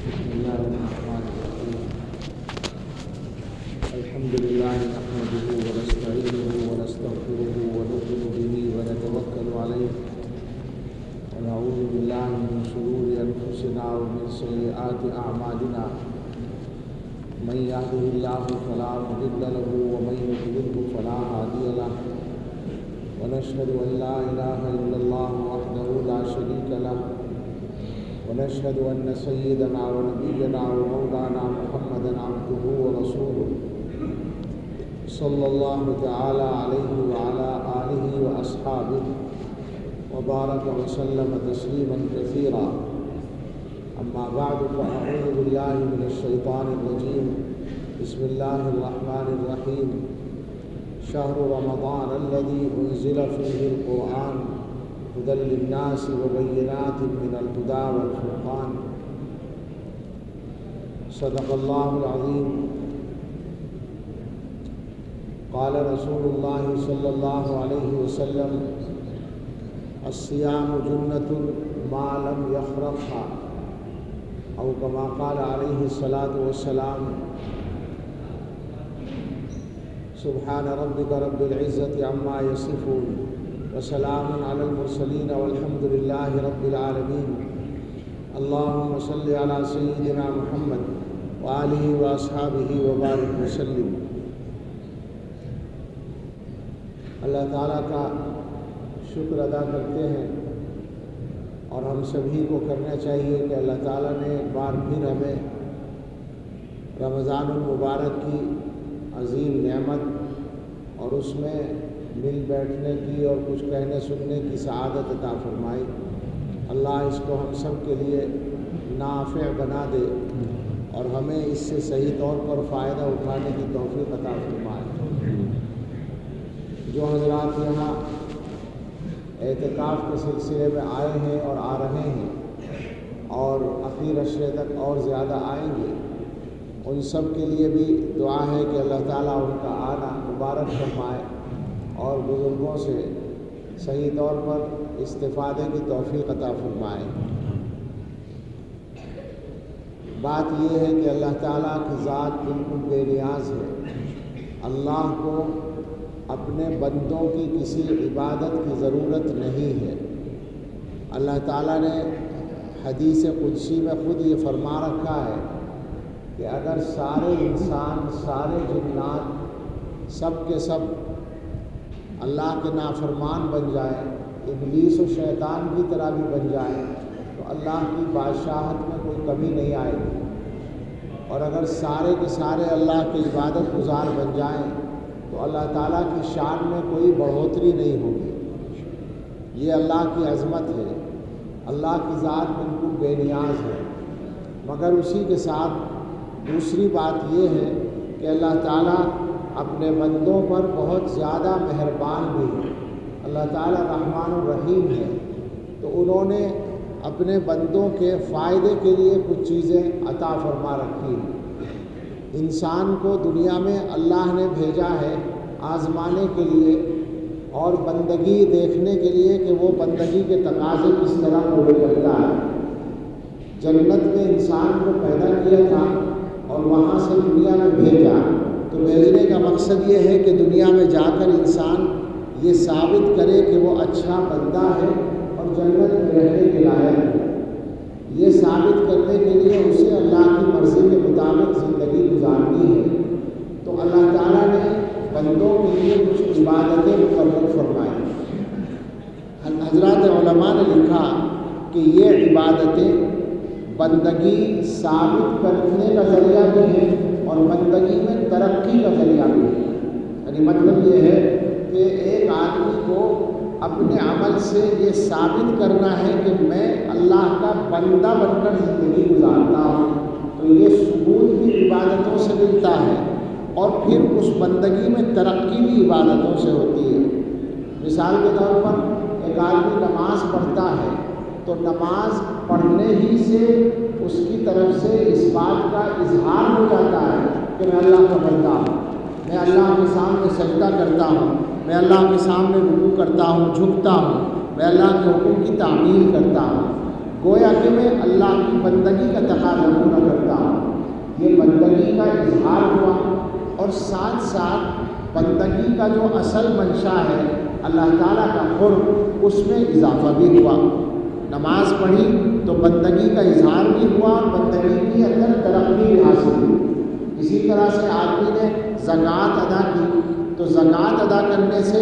بسم الله الرحمن الرحيم. الحمد لله نحمده ونستعينه ونستغفره ونؤمن به ونتوكل عليه ونعوذ بالله من شرور أنفسنا ومن سيئات أعمالنا. من يهده الله فلا مضل له ومن يضلل فلا هادي له. ونشهد أن لا إله إلا الله وحده لا شريك له. ونشهد أن سيدنا ونبينا ومولانا محمدا عبده ورسوله صلى الله تعالى عليه وعلى آله وأصحابه وبارك وسلم تسليما كثيرا. أما بعد فأعوذ بالله من الشيطان الرجيم. بسم الله الرحمن الرحيم. شهر رمضان الذي أنزل فيه القرآن هدى للناس وبينات من الهدى والفرقان. صدق الله العظيم. قال رسول الله صلى الله عليه وسلم: الصيام جنة ما لم يخرقها، أو كما قال عليه الصلاة والسلام. سبحان ربك رب العزة عما يصفون وسلام على المرسلين والحمد لله رب العالمين. اللهم صل على سيدنا محمد وآله وأصحابه وبارك وسلم. اللہ تعالیٰ کا شکر ادا کرتے ہیں اور ہم سبھی کو کرنا چاہیے کہ اللہ تعالیٰ نے ایک بار پھر ہمیں رمضان المبارک کی عظیم نعمت اور اس میں مل بیٹھنے کی اور کچھ کہنے سننے کی سعادت عطا فرمائی. اللہ اس کو ہم سب کے لیے نافع بنا دے اور ہمیں اس سے صحیح طور پر فائدہ اٹھانے کی توفیق عطا فرمائے. جو حضرات یہاں اعتکاف کے سلسلے میں آئے ہیں اور آ رہے ہیں اور اخیر عشرے تک اور زیادہ آئیں گے، ان سب کے لیے بھی دعا ہے کہ اللہ تعالیٰ ان کا آنا مبارک فرمائے اور بزرگوں سے صحیح طور پر استفادے کی توفیق عطا فرمائے. بات یہ ہے کہ اللہ تعالیٰ کی ذات بالکل بے نیاز ہے. اللہ کو اپنے بندوں کی کسی عبادت کی ضرورت نہیں ہے. اللہ تعالیٰ نے حدیث قدسی میں خود یہ فرما رکھا ہے کہ اگر سارے انسان، سارے جنات، سب کے سب اللہ کے نافرمان بن جائیں، ابلیس و شیطان کی طرح بھی بن جائیں، تو اللہ کی بادشاہت میں کوئی کمی نہیں آئے گی. اور اگر سارے کے سارے اللہ کے عبادت گزار بن جائیں تو اللہ تعالیٰ کی شان میں کوئی بڑھوتری نہیں ہوگی. یہ اللہ کی عظمت ہے. اللہ کی ذات بالکل بے نیاز ہے. مگر اسی کے ساتھ دوسری بات یہ ہے کہ اللہ تعالیٰ اپنے بندوں پر بہت زیادہ مہربان بھی ہے. اللہ تعالیٰ رحمان الرحیم ہے، تو انہوں نے اپنے بندوں کے فائدے کے لیے کچھ چیزیں عطا فرما رکھی ہیں. انسان کو دنیا میں اللہ نے بھیجا ہے آزمانے کے لیے اور بندگی دیکھنے کے لیے کہ وہ بندگی کے تقاضے کس طرح پورے کرتا ہے. جنت میں انسان کو پیدا کیا تھا اور وہاں سے دنیا میں بھیجا، تو بھیجنے کا مقصد یہ ہے کہ دنیا میں جا کر انسان یہ ثابت کرے کہ وہ اچھا بندہ ہے اور جنت میں رہنے کے لائق ہے. یہ ثابت کرنے کے لیے اسے اللہ کی مرضی کے مطابق زندگی گزارنی ہے. تو اللہ تعالیٰ نے بندوں کے لیے کچھ عبادتیں مقرر فرمائیں. حضرات علماء نے لکھا کہ یہ عبادتیں بندگی ثابت کرنے کا ذریعہ بھی ہے اور بندگی میں ترقی کا ذریعہ بھی ہے. یعنی مطلب یہ ہے کہ ایک آدمی کو اپنے عمل سے یہ ثابت کرنا ہے کہ میں اللہ کا بندہ بن کر زندگی گزارتا ہوں، تو یہ ثبوت بھی عبادتوں سے ملتا ہے اور پھر اس بندگی میں ترقی بھی عبادتوں سے ہوتی ہے. مثال کے طور پر ایک آدمی نماز پڑھتا ہے تو نماز پڑھنے ہی سے اس کی طرف سے اس بات کا اظہار ہو جاتا ہے کہ میں اللہ کا بندہ ہوں، میں اللہ کے سامنے سجدہ کرتا ہوں، میں اللہ کے سامنے رکوع کرتا ہوں، جھکتا ہوں، میں اللہ کے حکم کی تعمیل کرتا ہوں. گویا کہ میں اللہ کی بندگی کا تقاضا پورا کرتا ہوں، یہ بندگی کا اظہار ہوا، اور ساتھ ساتھ بندگی کا جو اصل منشا ہے اللہ تعالیٰ کا قرب، اس میں اضافہ بھی ہوا۔ نماز پڑھی تو بندگی کا اظہار بھی ہوا اور بندگی کے اندر ترقی بھی حاصل ہوئی۔ اسی طرح سے آدمی نے زکوٰۃ ادا کی تو زکوٰۃ ادا کرنے سے،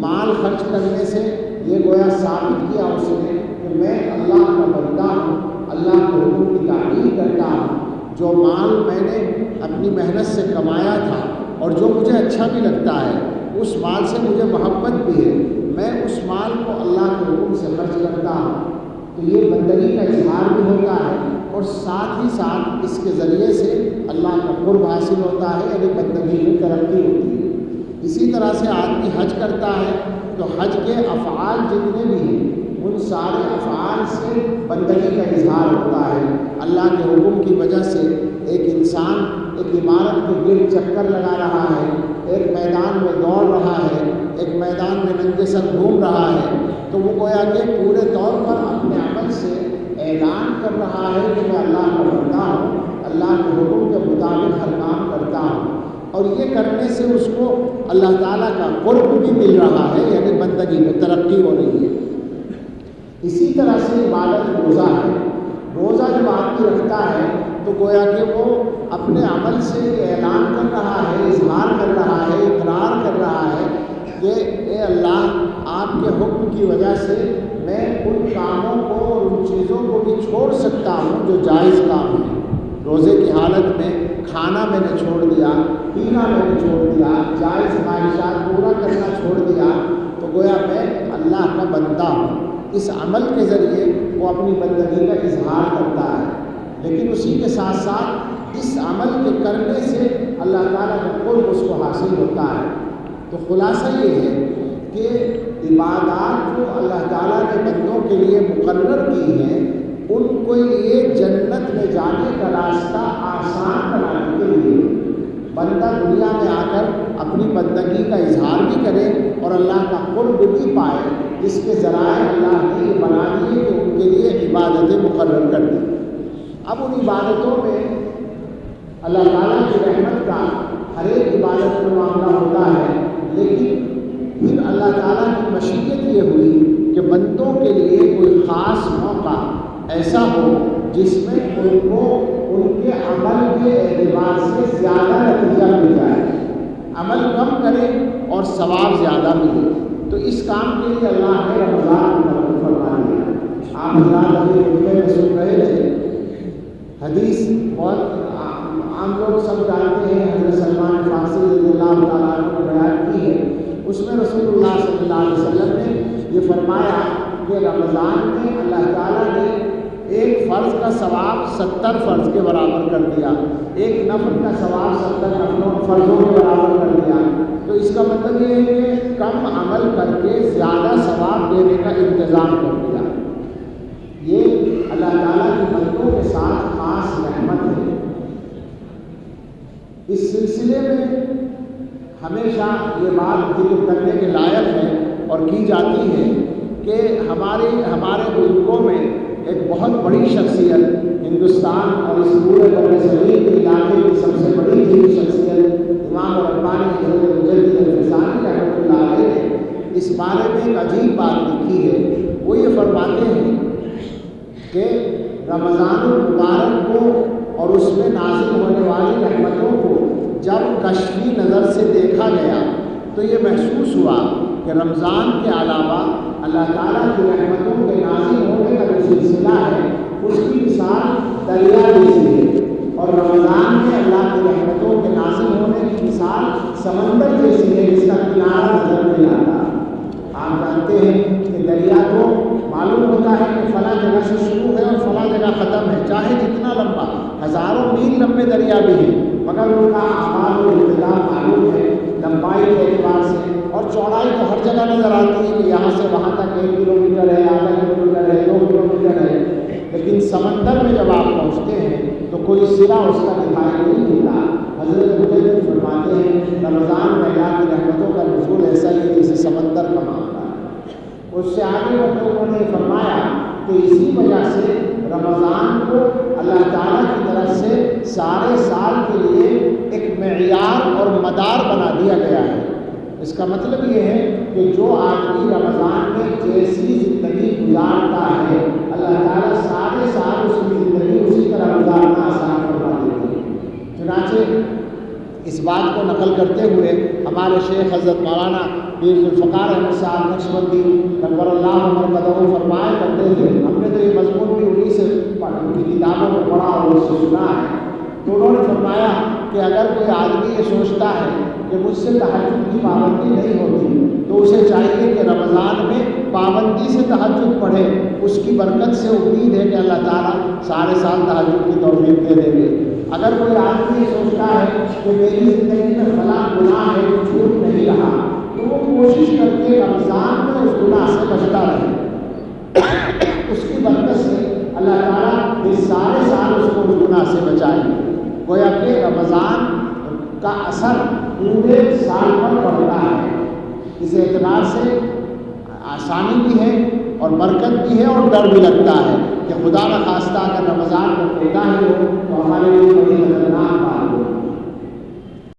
مال خرچ کرنے سے یہ گویا ثابت کیا اس نے کہ میں اللہ کا بندہ ہوں، اللہ کے حکم کی تعمیل کرتا ہوں۔ جو مال میں نے اپنی محنت سے کمایا تھا اور جو مجھے اچھا بھی لگتا ہے، اس مال سے مجھے محبت بھی ہے، میں اس مال کو اللہ کے حکم سے خرچ کرتا ہوں۔ تو یہ بندگی کا اظہار بھی ہوتا ہے، اور ساتھ ہی ساتھ اس کے ذریعے سے اللہ کا قرب حاصل ہوتا ہے، یعنی بندگی میں ترقی ہوتی ہے۔ اسی طرح سے آدمی حج کرتا ہے تو حج کے افعال جتنے بھی ہیں ان سارے افعال سے بندگی کا اظہار ہوتا ہے۔ اللہ کے حکم کی وجہ سے ایک انسان ایک عمارت کے گرد چکر لگا رہا ہے، ایک میدان میں دوڑ رہا ہے، ایک میدان میں ننگے سر گھوم رہا ہے، تو وہ گویا کہ پورے طور پر اپنے عمل سے اعلان کر رہا ہے کہ میں اللہ کا بندہ ہوں، اللہ کے حکم کے مطابق ہر کام کرتا ہوں، اور یہ کرنے سے اس کو اللہ تعالیٰ کا قرب بھی مل رہا ہے، یعنی بندگی میں ترقی ہو رہی ہے۔ اسی طرح سے عبادت روزہ ہے۔ روزہ جب آدمی رکھتا ہے تو گویا کہ وہ اپنے عمل سے اعلان کر رہا ہے، اظہار کر رہا ہے، اقرار کر رہا ہے کہ اے اللہ، آپ کے حکم کی وجہ سے میں ان کاموں کو اور ان چیزوں کو بھی چھوڑ سکتا ہوں جو جائز کام ہیں۔ روزے کی حالت میں کھانا میں نے چھوڑ دیا، پینا میں نے چھوڑ دیا، جائز خواہشات پورا کرنا چھوڑ دیا، تو گویا میں اللہ کا بندہ ہوں۔ اس عمل کے ذریعے وہ اپنی بندگی کا اظہار کرتا ہے، لیکن اسی کے ساتھ ساتھ اس عمل کے کرنے سے اللہ تعالیٰ کا قرب اس کو حاصل ہوتا ہے۔ تو خلاصہ یہ ہے کہ عبادات جو اللہ تعالیٰ نے بندوں کے لیے مقرر کی ہیں، ان کو لیے جنت میں جانے کا راستہ آسان بنانے کے لیے بندہ دنیا میں آ کر اپنی بندگی کا اظہار بھی کرے اور اللہ کا قرب بھی پائے، اس کے ذرائع اللہ نے یہ بنا دیے کہ ان کے لیے عبادتیں مقرر کر دیں۔ اب ان عبادتوں میں اللہ تعالیٰ کی رحمت کا ہر ایک عبادت میں معاملہ ہوتا ہے، لیکن پھر اللہ تعالیٰ کی مشیت یہ ہوئی کہ بندوں کے لیے کوئی خاص موقع ایسا ہو جس میں ان کو ان کے عمل کے اعتبار سے زیادہ نتیجہ مل جائے، عمل کم کرے اور ثواب زیادہ ملے۔ تو اس کام کے لیے اللہ نے رمضان مقرر فرما دیا۔ آپ حضرات ابھی خطبے میں سن رہے تھے، حدیث بہت عام لوگ سب جانتے ہیں، حضرت سلمان فارسی رضی اللہ تعالیٰ عنہ نے بیان کی ہے۔ اس میں رسول اللہ صلی اللہ علیہ وسلم نے یہ فرمایا کہ رمضان میں اللہ تعالیٰ نے ایک فرض کا ثواب 70 فرض کے برابر کر دیا، ایک نفل کا ثواب 70 فرضوں کے برابر کر دیا۔ تو اس کا مطلب یہ ہے کہ کم عمل کر کے زیادہ ثواب دینے کا انتظام کر دیا۔ یہ اللہ تعالیٰ کی بندوں کے ساتھ خاص رحمت ہے۔ اس سلسلے میں ہمیشہ یہ بات ذکر کرنے کے لائق ہے اور کی جاتی ہے کہ ہمارے بزرگوں میں ایک بہت بڑی شخصیت، ہندوستان اور اس پورے بر صغیر کے علاقے کی سب سے بڑی دینی شخصیت امام ربانی حضرت مجدد الفسانی رحمۃ اللہ علیہ نے اس بارے میں ایک عجیب بات لکھی ہے۔ وہ یہ فرماتے ہیں کہ رمضان المبارک کو اور اس میں نازل ہونے والی رحمتوں کو جب کشفی نظر سے دیکھا گیا تو یہ محسوس ہوا کہ رمضان کے علاوہ اللہ تعالیٰ کی رحمتوں کے نازل ہونے کا جو سلسلہ ہے اس کی مثال دریا جیسی ہے، اور رمضان میں اللہ کی رحمتوں کے نازل ہونے کی مثال سمندر جیسی ہے جس کا کنارہ نظر نہیں آتا۔ آپ جانتے ہیں کہ دریا کو معلوم ہوتا ہے کہ فلاں جگہ سے شروع ہے اور فلاں جگہ ختم ہے، چاہے جتنا لمبا، ہزاروں میل لمبے دریا بھی ہیں، مگر ان کا آغاز و ابتدا معلوم ہے لمبائی کے اعتبار سے، اور چوڑائی تو ہر جگہ نظر آتی ہے کہ یہاں سے وہاں تک 1 کلومیٹر ہے، آدھا کلومیٹر ہے، 2 کلومیٹر ہے، لیکن سمندر میں جب آپ پہنچتے ہیں تو کوئی سرا اس کا دکھائی نہیں دیتا۔ حضرت مجدد فرماتے ہیں رمضان میں اللہ کی رحمتوں کا نزول ایسا ہی ہے جیسے سمندر کا معاملہ ہے۔ اس سے آگے بڑھ کر انہوں نے فرمایا تو اسی وجہ سے رمضان کو اللہ تعالیٰ کی طرف سے سارے سال کے لیے ایک معیار اور مدار بنا دیا گیا ہے۔ اس کا مطلب یہ ہے کہ جو آدمی رمضان میں جیسی زندگی گزارتا ہے اللہ تعالیٰ سارے سال اس کی زندگی اسی طرح گزارنا آسان کروا دیتے ہیں۔ چنانچہ اس بات کو نقل کرتے ہوئے ہمارے شیخ حضرت مولانا پیر ذوالفقار احمد صاحب نقشبندی نور اللہ مرقدہ فرمایا کرتے تھے، ہم نے تو یہ مضمون بھی انہیں سے کی کتابوں میں پڑھا اور اس سے سنا ہے، تو انہوں نے فرمایا کہ اگر کوئی آدمی یہ سوچتا ہے کہ مجھ سے تہجد کی پابندی نہیں ہوتی تو اسے چاہیے کہ رمضان میں پابندی سے تہجد پڑھے، اس کی برکت سے امید ہے کہ اللہ تعالیٰ سارے سال تہجد کی توفیق دے دیں گے۔ اگر کوئی آدمی یہ سوچتا ہے کہ میری زندگی میں فلاں گناہ ہے جو چھوٹ نہیں رہا تو وہ کوشش کر کے رمضان میں اس گناہ سے بچتا رہے، اس کی برکت سے اللہ تعالیٰ اس سارے سال اس کو اس گناہ سے بچائے۔ گویا کہ رمضان کا اثر پورے سال پر پڑتا ہے۔ اس اعتبار سے آسانی بھی ہے اور برکت بھی ہے اور ڈر بھی لگتا ہے کہ خدا نخواستہ اگر